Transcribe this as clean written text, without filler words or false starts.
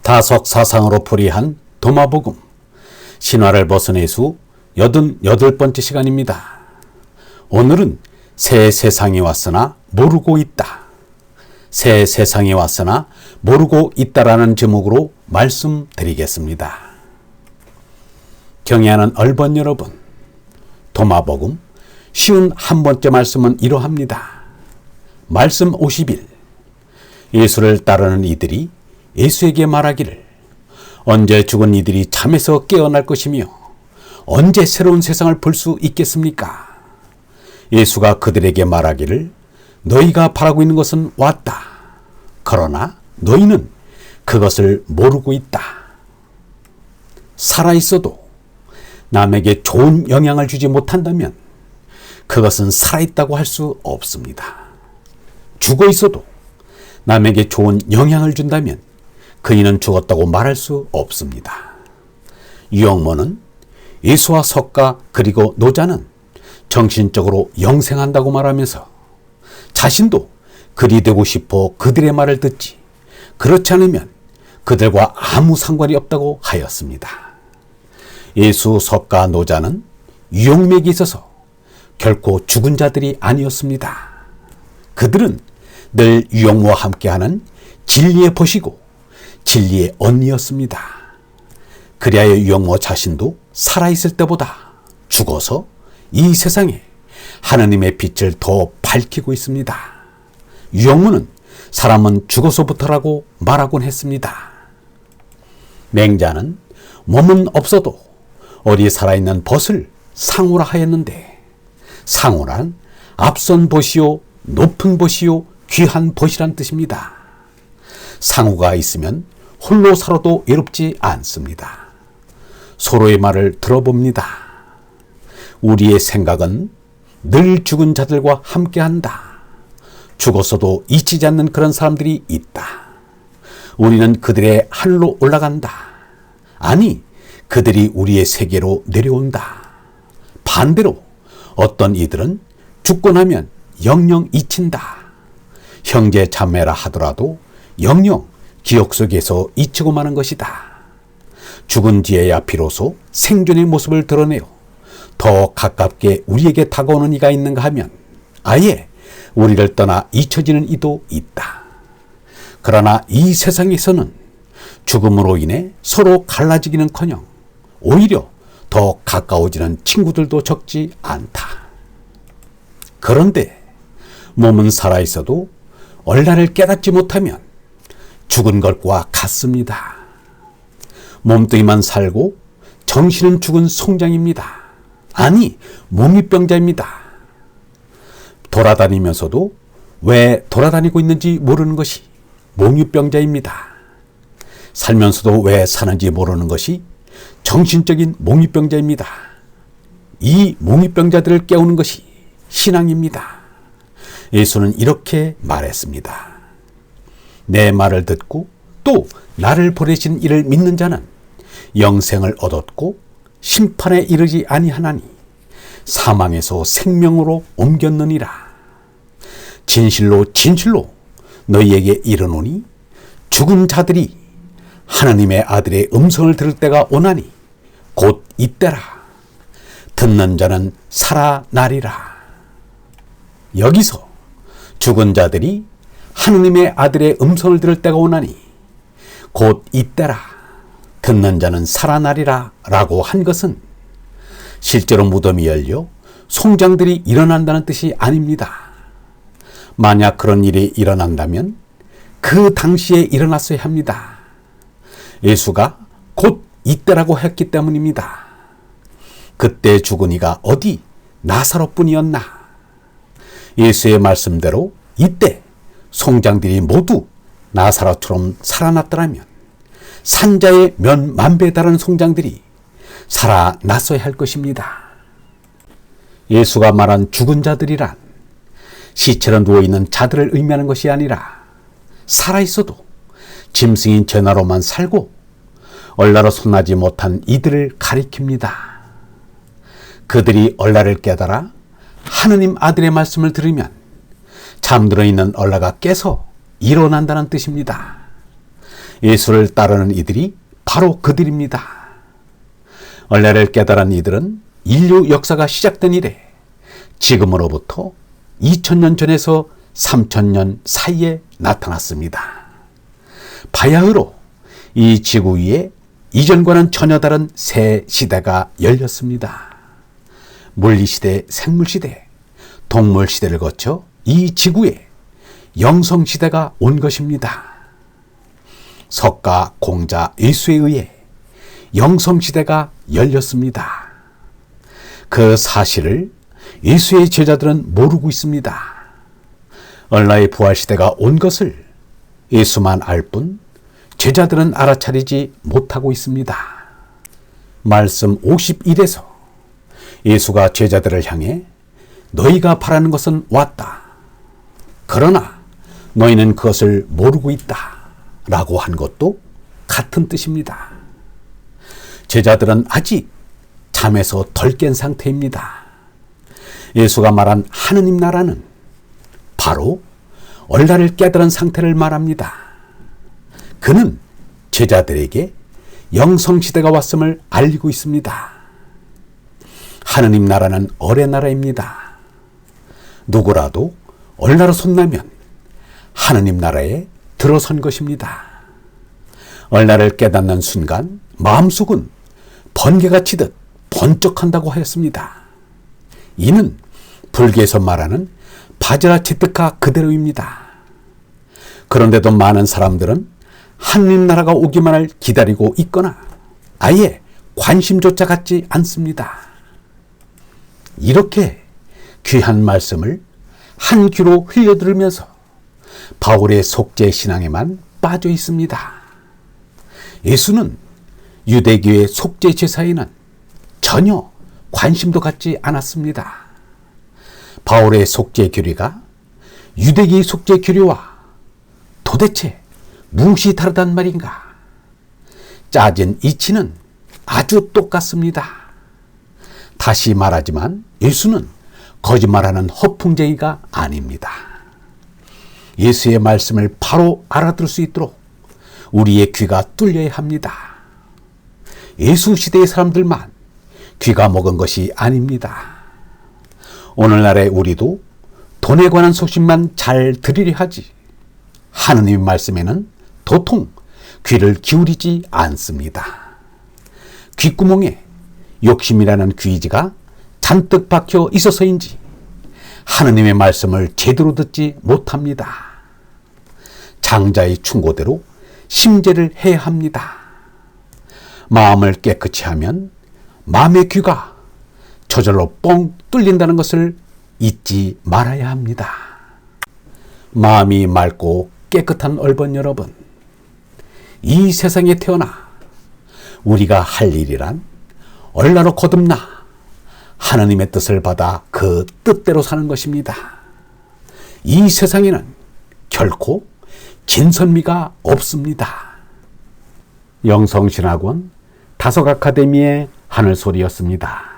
다석사상으로 풀이한 도마복음 신화를 벗은 예수 88번째 시간입니다. 오늘은 새 세상이 왔으나 모르고 있다. 새 세상이 왔으나 모르고 있다라는 제목으로 말씀드리겠습니다. 경애하는 얼번 여러분, 도마복음 쉬운 한 번째 말씀은 이러합니다. 말씀 50일, 예수를 따르는 이들이 예수에게 말하기를 언제 죽은 이들이 잠에서 깨어날 것이며 언제 새로운 세상을 볼 수 있겠습니까? 예수가 그들에게 말하기를 너희가 바라고 있는 것은 왔다. 그러나 너희는 그것을 모르고 있다. 살아있어도 남에게 좋은 영향을 주지 못한다면 그것은 살아있다고 할 수 없습니다. 죽어 있어도 남에게 좋은 영향을 준다면 그이는 죽었다고 말할 수 없습니다. 유영모는 예수와 석가 그리고 노자는 정신적으로 영생한다고 말하면서 자신도 그리 되고 싶어 그들의 말을 듣지 그렇지 않으면 그들과 아무 상관이 없다고 하였습니다. 예수, 석가, 노자는 유영맥에 있어서 결코 죽은 자들이 아니었습니다. 그들은 늘 유영모와 함께하는 진리의 벗이고 진리의 언니였습니다. 그리하여 유영모 자신도 살아있을 때보다 죽어서 이 세상에 하나님의 빛을 더 밝히고 있습니다. 유영모는 사람은 죽어서부터라고 말하곤 했습니다. 맹자는 몸은 없어도 어디 살아있는 벗을 상호라 하였는데 상호란 앞선 벗이요 높은 벗이요 귀한 벗이란 뜻입니다. 상호가 있으면 홀로 살아도 외롭지 않습니다. 서로의 말을 들어봅니다. 우리의 생각은 늘 죽은 자들과 함께한다. 죽었어도 잊히지 않는 그런 사람들이 있다. 우리는 그들의 하늘로 올라간다. 아니, 그들이 우리의 세계로 내려온다. 반대로 어떤 이들은 죽고 나면 영영 잊힌다. 형제 자매라 하더라도 영영 기억 속에서 잊히고 마는 것이다. 죽은 뒤에야 비로소 생존의 모습을 드러내어 더 가깝게 우리에게 다가오는 이가 있는가 하면 아예 우리를 떠나 잊혀지는 이도 있다. 그러나 이 세상에서는 죽음으로 인해 서로 갈라지기는커녕 오히려 더 가까워지는 친구들도 적지 않다. 그런데 몸은 살아있어도 얼라를 깨닫지 못하면 죽은 것과 같습니다. 몸뚱이만 살고 정신은 죽은 송장입니다. 아니, 몽유병자입니다. 돌아다니면서도 왜 돌아다니고 있는지 모르는 것이 몽유병자입니다. 살면서도 왜 사는지 모르는 것이 정신적인 몽유병자입니다. 이 몽유병자들을 깨우는 것이 신앙입니다. 예수는 이렇게 말했습니다. 내 말을 듣고 또 나를 보내신 이를 믿는 자는 영생을 얻었고 심판에 이르지 아니하나니 사망에서 생명으로 옮겼느니라. 진실로 진실로 너희에게 이르노니 죽은 자들이 하나님의 아들의 음성을 들을 때가 오나니 곧 이때라. 듣는 자는 살아나리라. 여기서 죽은 자들이 하느님의 아들의 음성을 들을 때가 오나니 곧 이때라. 듣는 자는 살아나리라 라고 한 것은 실제로 무덤이 열려 송장들이 일어난다는 뜻이 아닙니다. 만약 그런 일이 일어난다면 그 당시에 일어났어야 합니다. 예수가 곧 이때라고 했기 때문입니다. 그때 죽은 이가 어디 나사로뿐이었나? 예수의 말씀대로 이때 송장들이 모두 나사로처럼 살아났더라면 산자의 몇만배에 달하는 송장들이 살아났어야 할 것입니다. 예수가 말한 죽은 자들이란 시체로 누워있는 자들을 의미하는 것이 아니라 살아있어도 짐승인 전하로만 살고 얼라로 손나지 못한 이들을 가리킵니다. 그들이 얼라를 깨달아 하느님 아들의 말씀을 들으면 잠들어 있는 얼라가 깨서 일어난다는 뜻입니다. 예수를 따르는 이들이 바로 그들입니다. 언례를 깨달은 이들은 인류 역사가 시작된 이래 지금으로부터 2000년 전에서 3000년 사이에 나타났습니다. 바야흐로 이 지구 위에 이전과는 전혀 다른 새 시대가 열렸습니다. 물리시대, 생물시대, 동물시대를 거쳐 이 지구에 영성시대가 온 것입니다. 석가, 공자, 예수에 의해 영성시대가 열렸습니다. 그 사실을 예수의 제자들은 모르고 있습니다. 언라의 부활시대가 온 것을 예수만 알 뿐 제자들은 알아차리지 못하고 있습니다. 말씀 51에서 예수가 제자들을 향해 너희가 바라는 것은 왔다. 그러나 너희는 그것을 모르고 있다. 라고 한 것도 같은 뜻입니다. 제자들은 아직 잠에서 덜 깬 상태입니다. 예수가 말한 하느님 나라는 바로 얼라를 깨달은 상태를 말합니다. 그는 제자들에게 영성시대가 왔음을 알리고 있습니다. 하느님 나라는 어의 나라입니다. 누구라도 얼라로 손나면 하느님 나라에 들어선 것입니다. 얼라를 깨닫는 순간 마음속은 번개가 치듯 번쩍한다고 하였습니다. 이는 불교에서 말하는 바지라치트카 그대로입니다. 그런데도 많은 사람들은 하느님 나라가 오기만을 기다리고 있거나 아예 관심조차 갖지 않습니다. 이렇게 귀한 말씀을 한 귀로 흘려들으면서 바울의 속죄 신앙에만 빠져 있습니다. 예수는 유대교의 속죄 제사에는 전혀 관심도 갖지 않았습니다. 바울의 속죄 교리가 유대교의 속죄 교리와 도대체 무엇이 다르단 말인가? 짜진 이치는 아주 똑같습니다. 다시 말하지만 예수는 거짓말하는 허풍쟁이가 아닙니다. 예수의 말씀을 바로 알아들을 수 있도록 우리의 귀가 뚫려야 합니다. 예수 시대의 사람들만 귀가 먹은 것이 아닙니다. 오늘날의 우리도 돈에 관한 소식만 잘 들으려 하지 하느님의 말씀에는 도통 귀를 기울이지 않습니다. 귓구멍에 욕심이라는 귀지가 잔뜩 박혀 있어서인지 하느님의 말씀을 제대로 듣지 못합니다. 장자의 충고대로 심제를 해야 합니다. 마음을 깨끗이 하면 마음의 귀가 저절로 뻥 뚫린다는 것을 잊지 말아야 합니다. 마음이 맑고 깨끗한 얼번 여러분, 이 세상에 태어나 우리가 할 일이란 얼라로 거듭나 하나님의 뜻을 받아 그 뜻대로 사는 것입니다. 이 세상에는 결코 진선미가 없습니다. 영성신학원 다석아카데미의 하늘소리였습니다.